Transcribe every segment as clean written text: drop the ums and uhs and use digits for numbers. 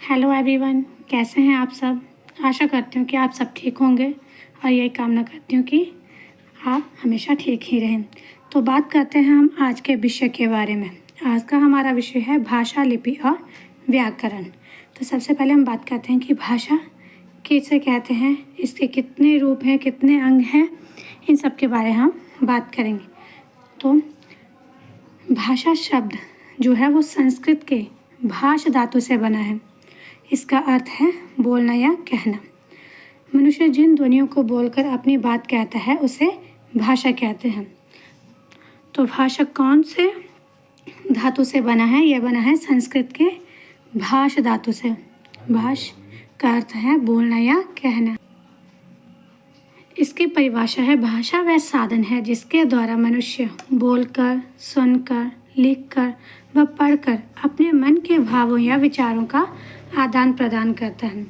Hello everyone, कैसे हैं आप सब। आशा करती हूँ कि आप सब ठीक होंगे और यही कामना करती हूँ कि आप हमेशा ठीक ही रहें। तो बात करते हैं हम आज के विषय के बारे में। आज का हमारा विषय है भाषा, लिपि और व्याकरण। तो सबसे पहले हम बात करते हैं कि भाषा किसे कहते हैं, इसके कितने रूप हैं, कितने अंग हैं, इन सब के बारे में हम बात करेंगे। तो भाषा शब्द जो है वो संस्कृत के भाष धातु से बना है। इसका अर्थ है बोलना या कहना। मनुष्य जिन ध्वनियों को बोलकर अपनी बात कहता है उसे भाषा कहते हैं। तो भाषा कौन से धातु से बना है? यह बना है संस्कृत के भाष धातु से। भाष का अर्थ है बोलना या कहना। इसकी परिभाषा है, भाषा वह साधन है जिसके द्वारा मनुष्य बोलकर, सुनकर, लिखकर व पढ़कर अपने मन के भावों या विचारों का आदान प्रदान करता है।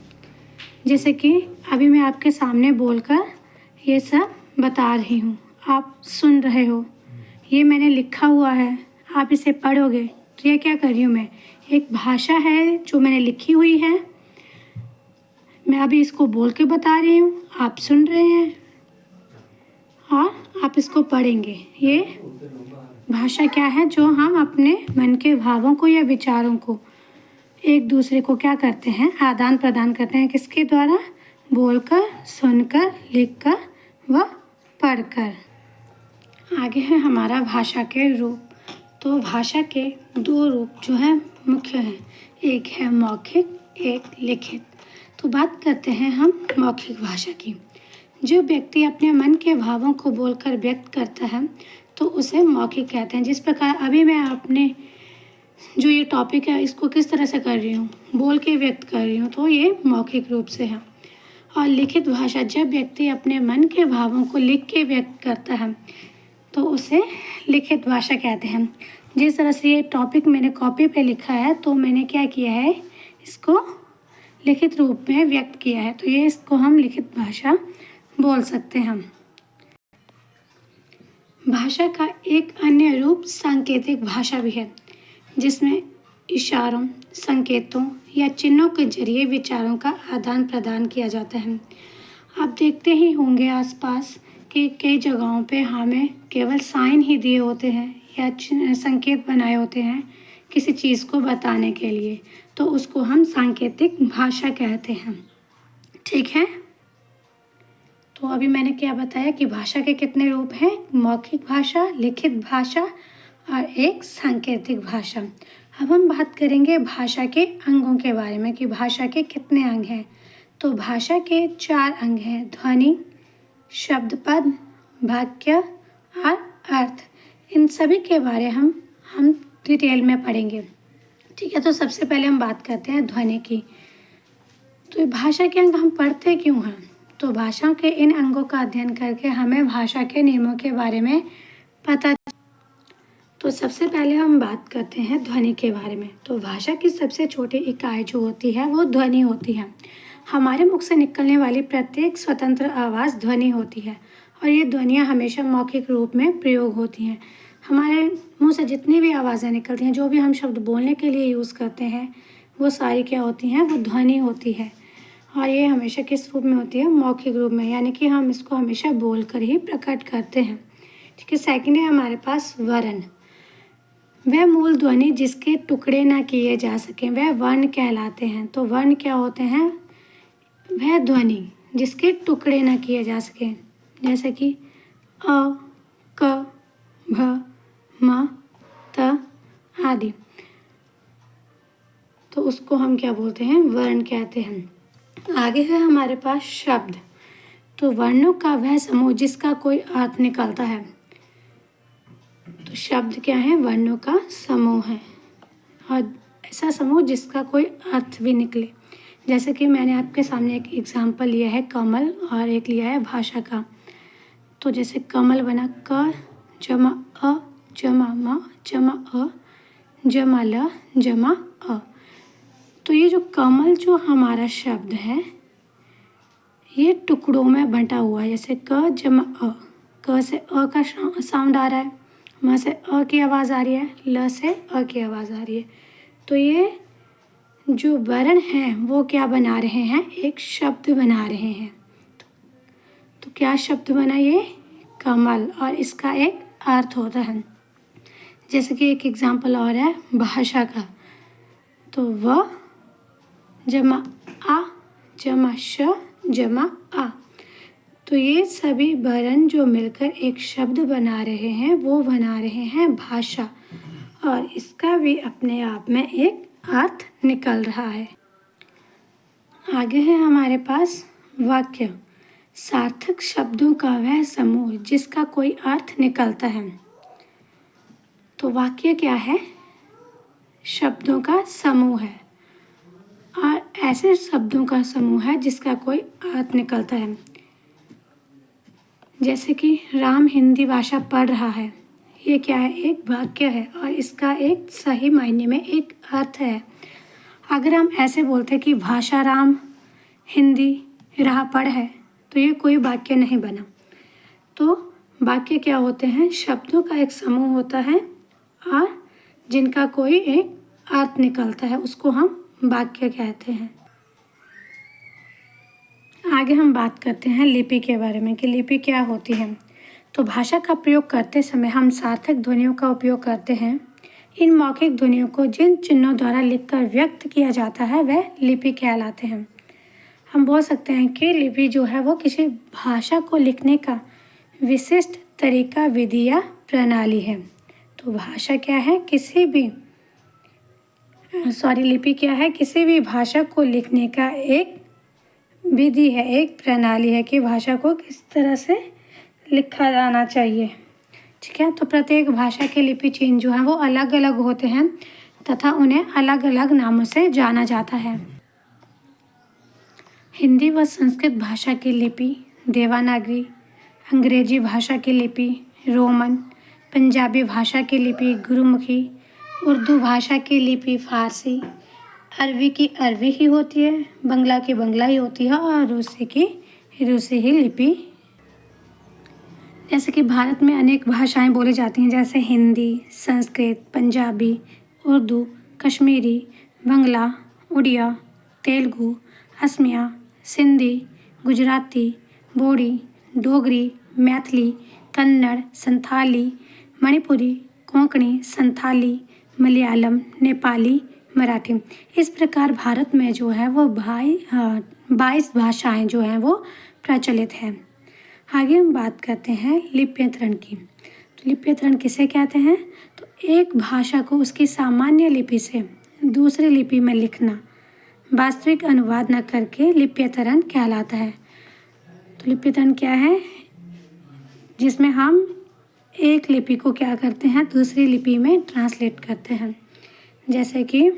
जैसे कि अभी मैं आपके सामने बोलकर ये सब बता रही हूँ, आप सुन रहे हो, ये मैंने लिखा हुआ है, आप इसे पढ़ोगे। तो ये क्या कर रही हूँ मैं, एक भाषा है जो मैंने लिखी हुई है, मैं अभी इसको बोल के बता रही हूँ, आप सुन रहे हैं और आप इसको पढ़ेंगे। ये भाषा क्या है, जो हम अपने मन के भावों को या विचारों को एक दूसरे को क्या करते हैं, आदान प्रदान करते हैं। किसके द्वारा? बोलकर, सुनकर, लिखकर व पढ़कर। आगे है हमारा भाषा के रूप। तो भाषा के दो रूप जो है मुख्य हैं, एक है मौखिक, एक लिखित। तो बात करते हैं हम मौखिक भाषा की। जो व्यक्ति अपने मन के भावों को बोलकर व्यक्त करता है तो उसे मौखिक कहते हैं। जिस प्रकार अभी मैं अपने जो ये टॉपिक है इसको किस तरह से कर रही हूँ, बोल के व्यक्त कर रही हूँ, तो ये मौखिक रूप से है। और लिखित भाषा, जब व्यक्ति अपने मन के भावों को लिख के व्यक्त करता है तो उसे लिखित भाषा कहते हैं। जिस तरह से ये टॉपिक मैंने कॉपी पे लिखा है तो मैंने क्या किया है, इसको लिखित रूप में व्यक्त किया है, तो ये इसको हम लिखित भाषा बोल सकते हैं। भाषा का एक अन्य रूप सांकेतिक भाषा भी है, जिसमें इशारों, संकेतों या चिन्हों के जरिए विचारों का आदान प्रदान किया जाता है। आप देखते ही होंगे आसपास कि कई जगहों पे हमें केवल साइन ही दिए होते हैं या संकेत बनाए होते हैं किसी चीज़ को बताने के लिए, तो उसको हम सांकेतिक भाषा कहते हैं। ठीक है, तो अभी मैंने क्या बताया कि भाषा के कितने रूप हैं, मौखिक भाषा, लिखित भाषा और एक सांकेतिक भाषा। अब हम बात करेंगे भाषा के अंगों के बारे में कि भाषा के कितने अंग हैं। तो भाषा के 4 अंग हैं, ध्वनि, शब्दपद, वाक्य और अर्थ। इन सभी के बारे हम डिटेल में पढ़ेंगे। ठीक है, तो सबसे पहले हम बात करते हैं ध्वनि की। तो भाषा के अंग हम पढ़ते क्यों हैं? तो भाषा के इन अंगों का अध्ययन करके हमें भाषा के नियमों के बारे में पता। तो सबसे पहले हम बात करते हैं ध्वनि के बारे में। तो भाषा की सबसे छोटी इकाई जो होती है वो ध्वनि होती है। हमारे मुख से निकलने वाली प्रत्येक स्वतंत्र आवाज़ ध्वनि होती है और ये ध्वनियाँ हमेशा मौखिक रूप में प्रयोग होती हैं। हमारे मुंह से जितनी भी आवाज़ें निकलती हैं, जो भी हम शब्द बोलने के लिए यूज़ करते हैं, वो सारी क्या होती हैं, वो ध्वनि होती है। और ये हमेशा किस रूप में होती है, मौखिक रूप में, यानी कि हम इसको हमेशा बोल कर ही प्रकट करते हैं। ठीक है, सेकेंड है हमारे पास वर्ण। वह मूल ध्वनि जिसके टुकड़े ना किए जा सकें वह वर्ण कहलाते हैं। तो वर्ण क्या होते हैं, वह ध्वनि जिसके टुकड़े ना किए जा सकें, जैसे कि अ, क, भ, म, त आदि, तो उसको हम क्या बोलते हैं, वर्ण कहते हैं। आगे है हमारे पास शब्द। तो वर्णों का वह समूह जिसका कोई अर्थ निकलता है। तो शब्द क्या है, वर्णों का समूह है और ऐसा समूह जिसका कोई अर्थ भी निकले। जैसे कि मैंने आपके सामने एक एग्जाम्पल लिया है कमल और एक लिया है भाषा का। तो जैसे कमल बना क जमा अ जमा म जमा अ जमा ल जमा अ। तो ये जो कमल जो हमारा शब्द है ये टुकड़ों में बंटा हुआ है। जैसे क जमा अ, क से अ का साउंड आ रहा है, म से अ की आवाज़ आ रही है, ल से अ की आवाज़ आ रही है। तो ये जो वर्ण हैं वो क्या बना रहे हैं, एक शब्द बना रहे हैं। तो क्या शब्द बना ये, कमल, और इसका एक अर्थ होता है। जैसे कि एक एग्जाम्पल और है भाषा का, तो व जमा आ जमा श जमा आ, तो ये सभी वर्ण जो मिलकर एक शब्द बना रहे हैं वो बना रहे हैं भाषा, और इसका भी अपने आप में एक अर्थ निकल रहा है। आगे है हमारे पास वाक्य, सार्थक शब्दों का वह समूह जिसका कोई अर्थ निकलता है। तो वाक्य क्या है, शब्दों का समूह है, और ऐसे शब्दों का समूह है जिसका कोई अर्थ निकलता है। जैसे कि राम हिंदी भाषा पढ़ रहा है, ये क्या है, एक वाक्य है और इसका एक सही मायने में एक अर्थ है। अगर हम ऐसे बोलते कि भाषा राम हिंदी राह पढ़ है, तो ये कोई वाक्य नहीं बना। तो वाक्य क्या होते हैं, शब्दों का एक समूह होता है और जिनका कोई एक अर्थ निकलता है, उसको हम वाक्य कहते हैं। आगे हम बात करते हैं लिपि के बारे में कि लिपि क्या होती है। तो भाषा का प्रयोग करते समय हम सार्थक ध्वनियों का उपयोग करते हैं। इन मौखिक ध्वनियों को जिन चिन्हों द्वारा लिखकर व्यक्त किया जाता है वह लिपि कहलाते हैं। हम बोल सकते हैं कि लिपि जो है वो किसी भाषा को लिखने का विशिष्ट तरीका, विधि या प्रणाली है। तो भाषा क्या है, लिपि क्या है, किसी भी भाषा को लिखने का एक विधि है, एक प्रणाली है कि भाषा को किस तरह से लिखा जाना चाहिए। ठीक है, तो प्रत्येक भाषा के लिपि चिन्ह जो हैं वो अलग अलग होते हैं तथा उन्हें अलग अलग नामों से जाना जाता है। हिंदी व संस्कृत भाषा की लिपि देवनागरी, अंग्रेजी भाषा की लिपि रोमन, पंजाबी भाषा की लिपि गुरुमुखी, उर्दू भाषा की लिपि फारसी, अरबी की अरबी ही होती है, बंगला की बंगला ही होती है और रूसी की रूसी ही लिपि। जैसे कि भारत में अनेक भाषाएं बोली जाती हैं, जैसे हिंदी, संस्कृत, पंजाबी, उर्दू, कश्मीरी, बंगला, उड़िया, तेलुगु, असमिया, सिंधी, गुजराती, बोडी, डोगरी, मैथिली, कन्नड़, संथाली, मणिपुरी, कोंकणी, संथाली, मलयालम, नेपाली, मराठी। इस प्रकार भारत में जो है वो 22 भाषाएं जो हैं वो प्रचलित हैं। आगे हम बात करते हैं लिप्यंतरण की। तो लिप्यंतरण किसे कहते हैं, तो एक भाषा को उसकी सामान्य लिपि से दूसरी लिपि में लिखना, वास्तविक अनुवाद न करके लिप्यंतरण कहलाता है। तो लिप्यंतरण क्या है, जिसमें हम एक लिपि को क्या करते हैं, दूसरी लिपि में ट्रांसलेट करते हैं। जैसे कि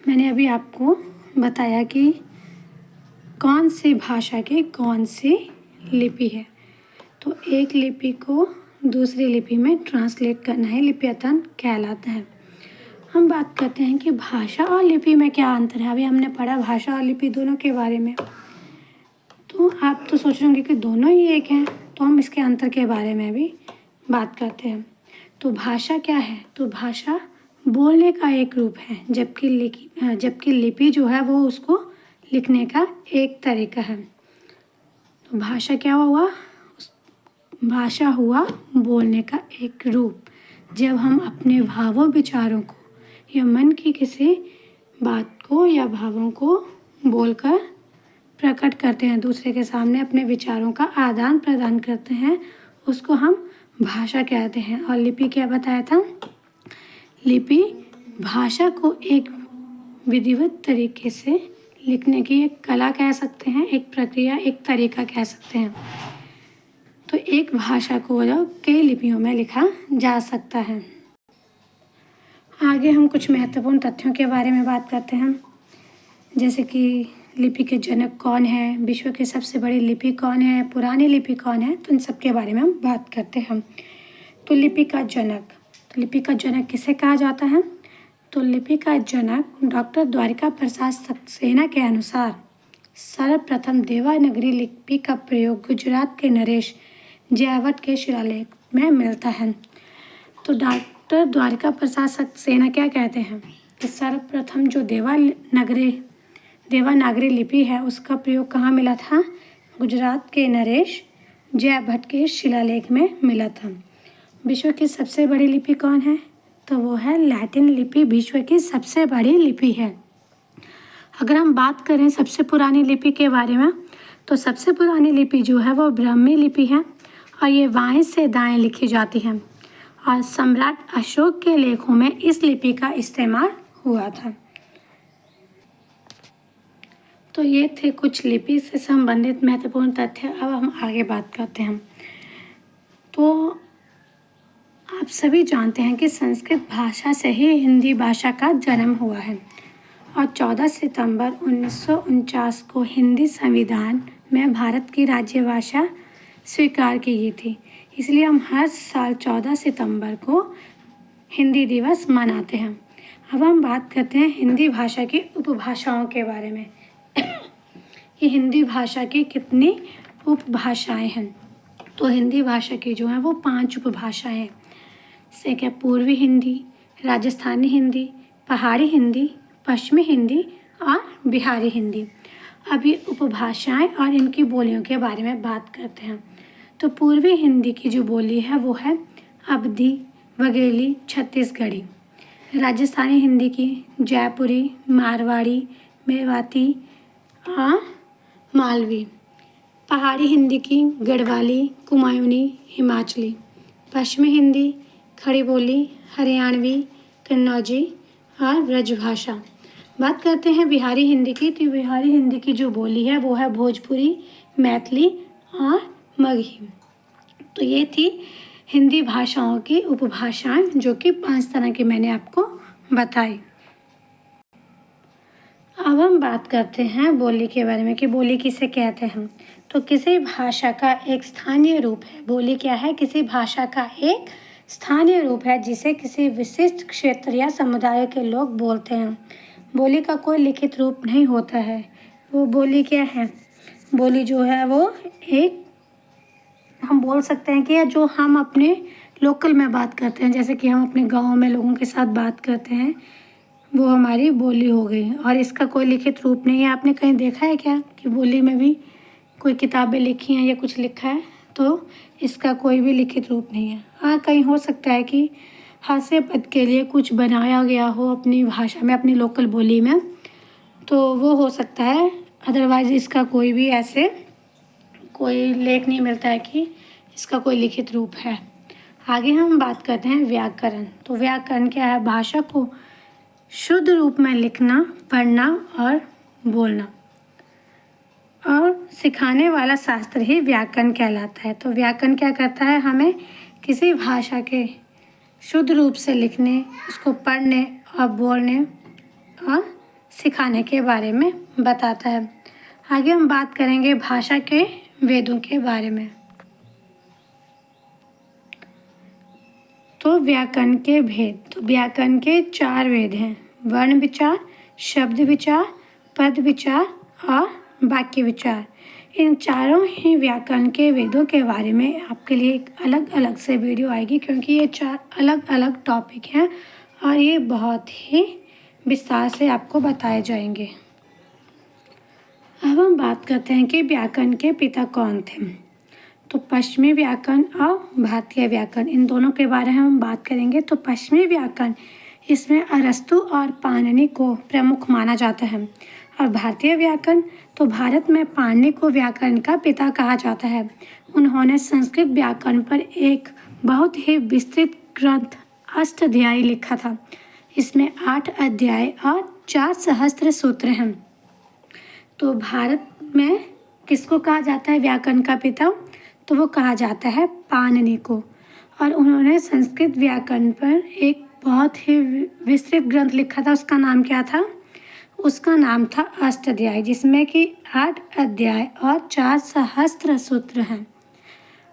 मैंने अभी आपको बताया कि कौन सी भाषा की कौन सी लिपि है, तो एक लिपि को दूसरी लिपि में ट्रांसलेट करना है, लिप्यंतरण कहलाता है। हम बात करते हैं कि भाषा और लिपि में क्या अंतर है। अभी हमने पढ़ा भाषा और लिपि दोनों के बारे में, तो आप तो सोच रहे होंगे कि दोनों ही एक हैं, तो हम इसके अंतर के बारे में भी बात करते हैं। तो भाषा क्या है, तो भाषा बोलने का एक रूप है, जबकि लिपि जो है वो उसको लिखने का एक तरीका है। तो भाषा क्या हुआ, भाषा हुआ बोलने का एक रूप। जब हम अपने भावों, विचारों को या मन की किसी बात को या भावों को बोलकर प्रकट करते हैं, दूसरे के सामने अपने विचारों का आदान प्रदान करते हैं, उसको हम भाषा कहते हैं। और लिपि क्या बताया था, लिपि भाषा को एक विधिवत तरीके से लिखने की एक कला कह सकते हैं, एक प्रक्रिया, एक तरीका कह सकते हैं। तो एक भाषा को कई लिपियों में लिखा जा सकता है। आगे हम कुछ महत्वपूर्ण तथ्यों के बारे में बात करते हैं, जैसे कि लिपि के जनक कौन है, विश्व की सबसे बड़ी लिपि कौन है, पुरानी लिपि कौन है, तो इन सब के बारे में हम बात करते हैं। तो लिपि का जनक, तो लिपि का जनक किसे कहा जाता है, तो लिपि का जनक डॉक्टर द्वारिका प्रसाद सक्सेना के अनुसार सर्वप्रथम देवनागरी लिपि का प्रयोग गुजरात के नरेश जयवट के शिलालेख में मिलता है। तो डॉक्टर द्वारिका प्रसाद सक्सेना क्या कहते हैं, कि सर्वप्रथम जो देवनागरी लिपि है उसका प्रयोग कहाँ मिला था? गुजरात के नरेश जयभट्ट के शिलालेख में मिला था। विश्व की सबसे बड़ी लिपि कौन है? तो वो है लैटिन लिपि विश्व की सबसे बड़ी लिपि है। अगर हम बात करें सबसे पुरानी लिपि के बारे में तो सबसे पुरानी लिपि जो है वो ब्राह्मी लिपि है और ये बाएं से दाएं लिखी जाती है और सम्राट अशोक के लेखों में इस लिपि का इस्तेमाल हुआ था। तो ये थे कुछ लिपि से संबंधित महत्वपूर्ण तथ्य। अब हम आगे बात करते हैं। तो आप सभी जानते हैं कि संस्कृत भाषा से ही हिंदी भाषा का जन्म हुआ है और 14 सितंबर 1949 को हिंदी संविधान में भारत की राज्य भाषा स्वीकार की गई थी। इसलिए हम हर साल 14 सितंबर को हिंदी दिवस मनाते हैं। अब हम बात करते हैं हिंदी भाषा की उपभाषाओं के बारे में कि हिंदी भाषा की कितनी उपभाषाएं हैं। तो हिंदी भाषा की जो है वो 5 उपभाषाएं हैं। जैसे क्या पूर्वी हिंदी, राजस्थानी हिंदी, पहाड़ी हिंदी, पश्चिमी हिंदी और बिहारी हिंदी। अब ये उपभाषाएं और इनकी बोलियों के बारे में बात करते हैं। तो पूर्वी हिंदी की जो बोली है वो है अवधी, बघेली, छत्तीसगढ़ी। राजस्थानी हिंदी की जयपुरी, मारवाड़ी, मेवाती और मालवी। पहाड़ी हिंदी की गढ़वाली, कुमायूनी, हिमाचली। पश्चिमी हिंदी खड़ी बोली, हरियाणवी, कन्नौजी और ब्रजभाषा। बात करते हैं बिहारी हिंदी की। तो बिहारी हिंदी की जो बोली है वो है भोजपुरी, मैथिली और मगही। तो ये थी हिंदी भाषाओं की उपभाषाएं जो कि 5 तरह की मैंने आपको बताई। अब हम बात करते हैं बोली के बारे में कि बोली किसे कहते हैं। तो किसी भाषा का एक स्थानीय रूप है। बोली क्या है? किसी भाषा का एक स्थानीय रूप है जिसे किसी विशिष्ट क्षेत्र या समुदाय के लोग बोलते हैं। बोली का कोई लिखित रूप नहीं होता है। वो बोली क्या है? बोली जो है वो एक हम बोल सकते हैं कि जो हम अपने लोकल में बात करते हैं, जैसे कि हम अपने गांव में लोगों के साथ बात करते हैं, वो हमारी बोली हो गई और इसका कोई लिखित रूप नहीं है। आपने कहीं देखा है क्या कि बोली में भी कोई किताबें लिखी हैं या कुछ लिखा है? तो इसका कोई भी लिखित रूप नहीं है। हाँ, कहीं हो सकता है कि हास्य पद के लिए कुछ बनाया गया हो अपनी भाषा में, अपनी लोकल बोली में, तो वो हो सकता है। अदरवाइज़ इसका कोई भी ऐसे कोई लेख नहीं मिलता है कि इसका कोई लिखित रूप है। आगे हम बात करते हैं व्याकरण। तो व्याकरण क्या है? भाषा को शुद्ध रूप में लिखना, पढ़ना और बोलना और सिखाने वाला शास्त्र ही व्याकरण कहलाता है। तो व्याकरण क्या करता है? हमें किसी भाषा के शुद्ध रूप से लिखने, उसको पढ़ने और बोलने और सिखाने के बारे में बताता है। आगे हम बात करेंगे भाषा के वेदों के बारे में। तो व्याकरण के भेद। तो व्याकरण के 4 वेद हैं: वर्ण विचार, शब्द विचार, पद विचार और वाक्य विचार। इन चारों ही व्याकरण के वेदों के बारे में आपके लिए एक अलग अलग से वीडियो आएगी, क्योंकि ये 4 अलग अलग टॉपिक हैं और ये बहुत ही विस्तार से आपको बताए जाएंगे। अब हम बात करते हैं कि व्याकरण के पिता कौन थे। तो पश्चिमी व्याकरण और भारतीय व्याकरण, इन दोनों के बारे में हम बात करेंगे। तो पश्चिमी व्याकरण, इसमें अरस्तु और पाणिनि को प्रमुख माना जाता है। और भारतीय व्याकरण, तो भारत में पाणिनि को व्याकरण का पिता कहा जाता है। उन्होंने संस्कृत व्याकरण पर एक बहुत ही विस्तृत ग्रंथ अष्टाध्यायी लिखा था। इसमें 8 अध्याय और 4 सहस्त्र सूत्र हैं। तो भारत में किसको कहा जाता है व्याकरण का पिता? तो वो कहा जाता है पाणिनि को। और उन्होंने संस्कृत व्याकरण पर एक बहुत ही विस्तृत ग्रंथ लिखा था। उसका नाम क्या था? उसका नाम था अष्टाध्यायी, जिसमें कि 8 अध्याय और 4 सहस्त्र सूत्र हैं।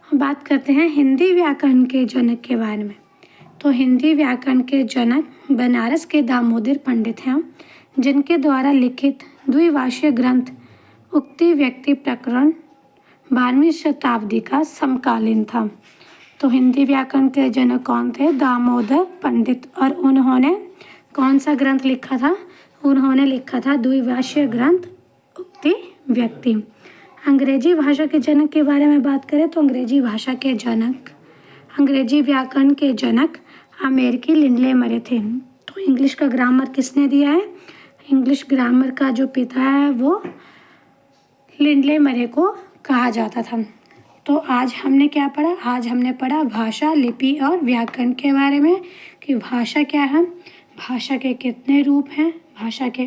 हम बात करते हैं हिंदी व्याकरण के जनक के बारे में। तो हिंदी व्याकरण के जनक बनारस के दामोदर पंडित हैं, जिनके द्वारा लिखित द्विभाषीय ग्रंथ उक्ति व्यक्ति प्रकरण 12वीं शताब्दी का समकालीन था। तो हिंदी व्याकरण के जनक कौन थे? दामोदर पंडित। और उन्होंने कौन सा ग्रंथ लिखा था? उन्होंने लिखा था द्विभाषीय ग्रंथ उक्ति व्यक्ति। अंग्रेजी भाषा के जनक के बारे में बात करें तो अंग्रेजी भाषा के जनक, अंग्रेजी व्याकरण के जनक अमेरिकी लिंडले मरे थे। तो इंग्लिश का ग्रामर किसने दिया है? इंग्लिश ग्रामर का जो पिता है वो लिंडले मरे को कहा जाता था। तो आज हमने क्या पढ़ा? आज हमने पढ़ा भाषा, लिपि और व्याकरण के बारे में कि भाषा क्या है, भाषा के कितने रूप हैं, भाषा के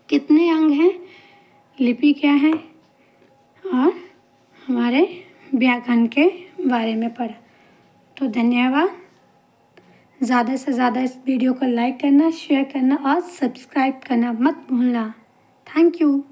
कितने अंग हैं, लिपि क्या है और हमारे व्याकरण के बारे में पढ़ा। तो धन्यवाद। ज़्यादा से ज़्यादा इस वीडियो को लाइक करना, शेयर करना और सब्सक्राइब करना मत भूलना। Thank you.